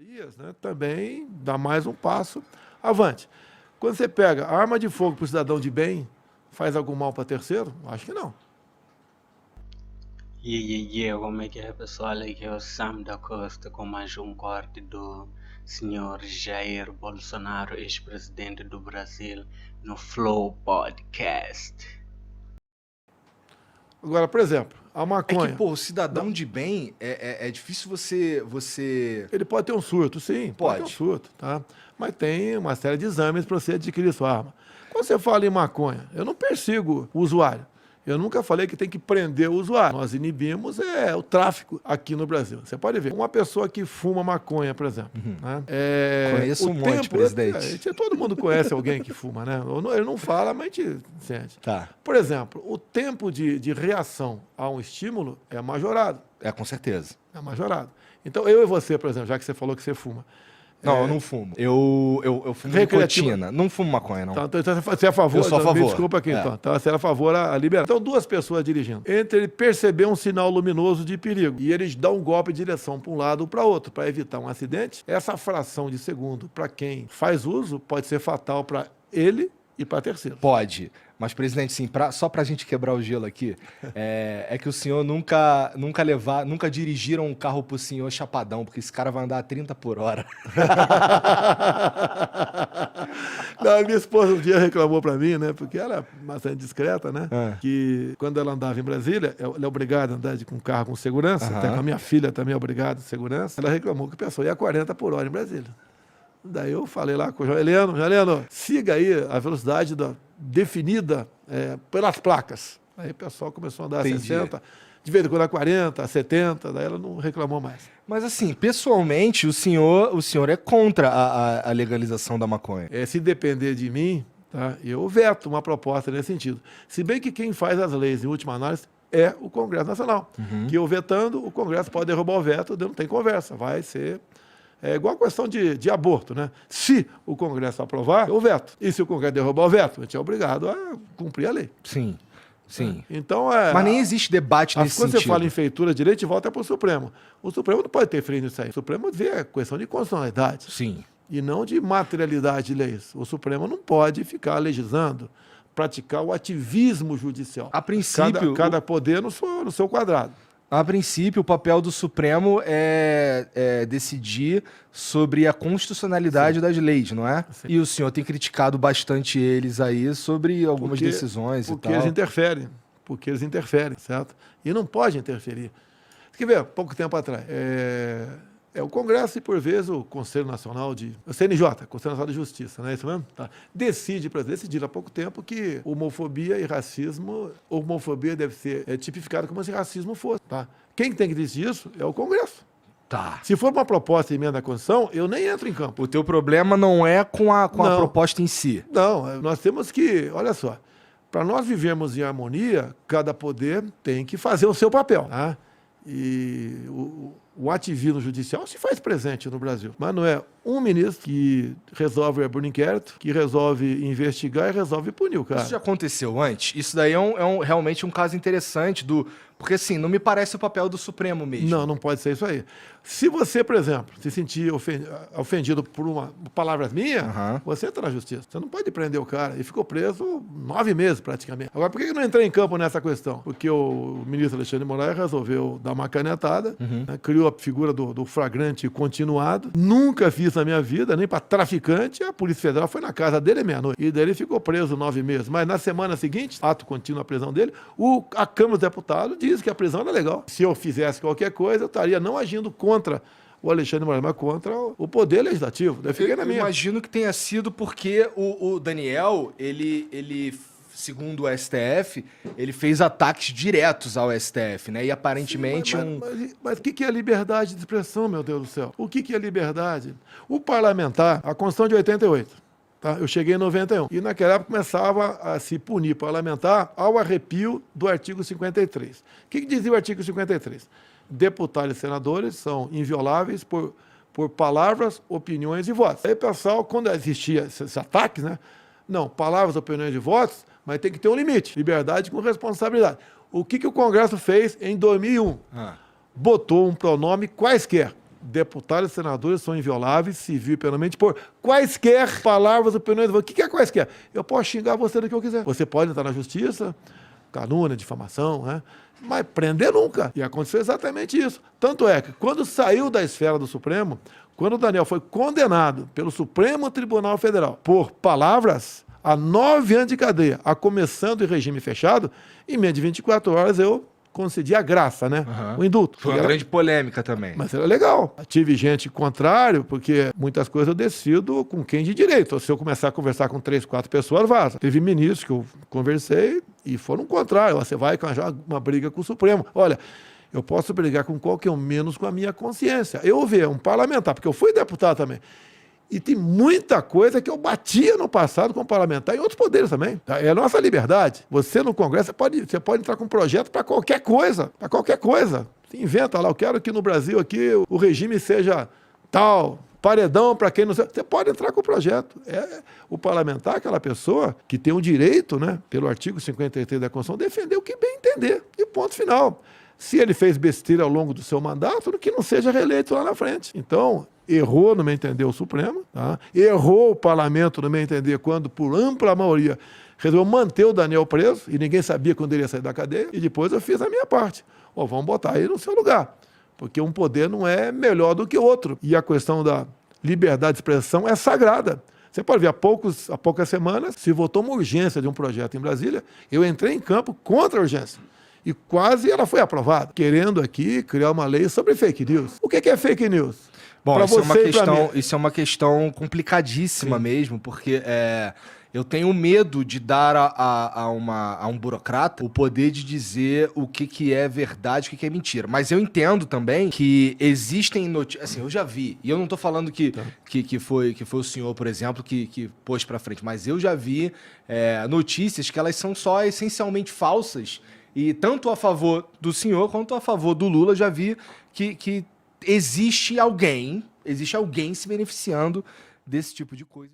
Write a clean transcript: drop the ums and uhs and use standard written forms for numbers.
Né, também dá mais um passo avante. Quando você pega a arma de fogo para o cidadão de bem, faz algum mal para terceiro? Acho que não. Como é que é, pessoal? Aqui é o Sam da Costa com mais um corte do senhor Jair Bolsonaro, ex-presidente do Brasil, no Flow Podcast. Agora, por exemplo, a maconha... É que, pô, o cidadão de bem, é difícil você... Ele pode ter um surto, sim, pode ter um surto, tá? Mas tem uma série de exames para você adquirir sua arma. Quando você fala em maconha, eu não persigo o usuário. Eu nunca falei que tem que prender o usuário. Nós inibimos o tráfico aqui no Brasil. Você pode ver, uma pessoa que fuma maconha, por exemplo. Né? Conheço um monte, presidente. Todo mundo conhece alguém que fuma, né? Ele não fala, mas a gente sente. Tá. Por exemplo, o tempo de reação a um estímulo é majorado. É, com certeza. É majorado. Então, eu e você, por exemplo, já que você falou que você fuma. Não, eu não fumo. Eu fumo nicotina. Não fumo maconha, não. Então você é a favor? Eu sou a favor. Me desculpa aqui, então. Então, você é a favor a liberar. Então, duas pessoas dirigindo. Entre ele perceber um sinal luminoso de perigo e eles dão um golpe de direção para um lado ou para outro, para evitar um acidente, essa fração de segundo, para quem faz uso, pode ser fatal para ele e para terceiro. Pode. Mas, presidente, sim, só pra gente quebrar o gelo aqui, é que o senhor nunca dirigiram um carro pro senhor chapadão, porque esse cara vai andar a 30 por hora. Não, a minha esposa um dia reclamou pra mim, né, porque ela é bastante discreta, né, que quando ela andava em Brasília, ela é obrigada a andar com um carro com segurança, até com a minha filha também é obrigada de segurança, ela reclamou que a pessoa ia a 40 por hora em Brasília. Daí eu falei lá com o João Heleno, siga aí a velocidade definida pelas placas. Aí o pessoal começou a andar a 60, de vez em quando a 40, a 70, daí ela não reclamou mais. Mas assim, pessoalmente, o senhor é contra a legalização da maconha? Se depender de mim, tá, eu veto uma proposta nesse sentido. Se bem que quem faz as leis, em última análise, é o Congresso Nacional. Que eu vetando, o Congresso pode derrubar o veto, não tem conversa, vai ser... É igual a questão de aborto, né? Se o Congresso aprovar, eu veto. E se o Congresso derrubar o veto, a gente é obrigado a cumprir a lei. Sim, sim. Então, mas nem existe debate nesse sentido. Quando você fala em feitura de direito, volta para o Supremo. O Supremo não pode ter freio nisso aí. O Supremo vê a questão de constitucionalidade. Sim. E não de materialidade de leis. O Supremo não pode ficar legislando, praticar o ativismo judicial. A princípio... Cada poder no seu quadrado. A princípio, o papel do Supremo é decidir sobre a constitucionalidade das leis, não é? Sim. E o senhor tem criticado bastante eles aí sobre algumas decisões e tal. Porque eles interferem, certo? E não pode interferir. Você quer ver, pouco tempo atrás, o Congresso e, por vezes, o Conselho Nacional o CNJ, Conselho Nacional de Justiça, não é isso mesmo? Tá. Decidiram há pouco tempo que homofobia e racismo, homofobia deve ser tipificada como se racismo fosse. Tá? Quem tem que decidir isso é o Congresso. Tá. Se for uma proposta de emenda à Constituição, eu nem entro em campo. O teu problema não é com a proposta em si. Não, nós temos que, olha só, para nós vivermos em harmonia, cada poder tem que fazer o seu papel. Tá? E o ativismo judicial se faz presente no Brasil. Mas não é um ministro que resolve abrir um inquérito, que resolve investigar e resolve punir o cara. Isso já aconteceu antes? Isso daí realmente um caso interessante porque, assim, não me parece o papel do Supremo mesmo. Não pode ser isso aí. Se você, por exemplo, se sentir ofendido por palavras minhas, você entra na justiça. Você não pode prender o cara. E ficou preso 9 meses, praticamente. Agora, por que eu não entrei em campo nessa questão? Porque o ministro Alexandre de Moraes resolveu dar uma canetada, né, criou a figura do flagrante continuado. Nunca fiz na minha vida, nem para traficante. A Polícia Federal foi na casa dele meia-noite. E daí ele ficou preso 9 meses. Mas na semana seguinte, ato contínuo a prisão dele, a Câmara dos Deputados diz que a prisão era legal. Se eu fizesse qualquer coisa, eu estaria não agindo contra o Alexandre de Moraes, mas contra o poder legislativo. Eu fiquei na minha. Imagino que tenha sido porque o Daniel, ele segundo o STF, ele fez ataques diretos ao STF, né? E aparentemente Mas o que é liberdade de expressão, meu Deus do céu? O que é liberdade? O parlamentar, a Constituição de 88, tá? Eu cheguei em 91. E naquela época começava a se punir parlamentar ao arrepio do artigo 53. O que dizia o artigo 53? Deputados e senadores são invioláveis por palavras, opiniões e votos. Aí, pessoal, quando existia esses ataques, né? Não, palavras, opiniões e votos, mas tem que ter um limite. Liberdade com responsabilidade. O que o Congresso fez em 2001? Botou um pronome quaisquer. deputados e senadores são invioláveis, civil e penalmente, por quaisquer palavras, opiniões. O que é quaisquer? Eu posso xingar você do que eu quiser. Você pode entrar na justiça, calúnia, difamação, né? Mas prender nunca. E aconteceu exatamente isso. Tanto é que quando saiu da esfera do Supremo, quando o Daniel foi condenado pelo Supremo Tribunal Federal por palavras a 9 anos de cadeia, a começando em regime fechado, em menos de 24 horas eu concedi a graça, né? O indulto. Foi uma grande polêmica também. Mas era legal. Tive gente contrário, porque muitas coisas eu decido com quem de direito. Se eu começar a conversar com 3, 4 pessoas, vaza. Teve ministros que eu conversei e foram contrários. Você vai arranjar uma briga com o Supremo. Olha, eu posso brigar com qualquer um, menos com a minha consciência. Eu vi um parlamentar, porque eu fui deputado também. E tem muita coisa que eu batia no passado como parlamentar e outros poderes também. É a nossa liberdade. Você no Congresso, você pode entrar com um projeto para qualquer coisa. Para qualquer coisa. Você inventa lá, eu quero que no Brasil aqui o regime seja tal, paredão para quem não sabe. Você pode entrar com o projeto. O parlamentar, aquela pessoa que tem o direito, né, pelo artigo 53 da Constituição, defender o que bem entender. E ponto final. Se ele fez besteira ao longo do seu mandato, que não seja reeleito lá na frente. Então, errou, no meu entender, o Supremo, tá? Errou o parlamento, no meu entender, quando, por ampla maioria, resolveu manter o Daniel preso, e ninguém sabia quando ele ia sair da cadeia, e depois eu fiz a minha parte. Vamos botar ele no seu lugar, porque um poder não é melhor do que o outro. E a questão da liberdade de expressão é sagrada. Você pode ver, há poucas semanas, se votou uma urgência de um projeto em Brasília, eu entrei em campo contra a urgência. E quase ela foi aprovada, querendo aqui criar uma lei sobre fake news. O que é fake news? Bom, isso é uma questão complicadíssima mesmo, porque eu tenho medo de dar a um burocrata o poder de dizer o que é verdade, o que é mentira. Mas eu entendo também que existem notícias. Assim, eu já vi, e eu não tô falando que foi o senhor, por exemplo, que pôs pra frente, mas eu já vi notícias que elas são só essencialmente falsas. E tanto a favor do senhor quanto a favor do Lula, já vi que existe alguém se beneficiando desse tipo de coisa.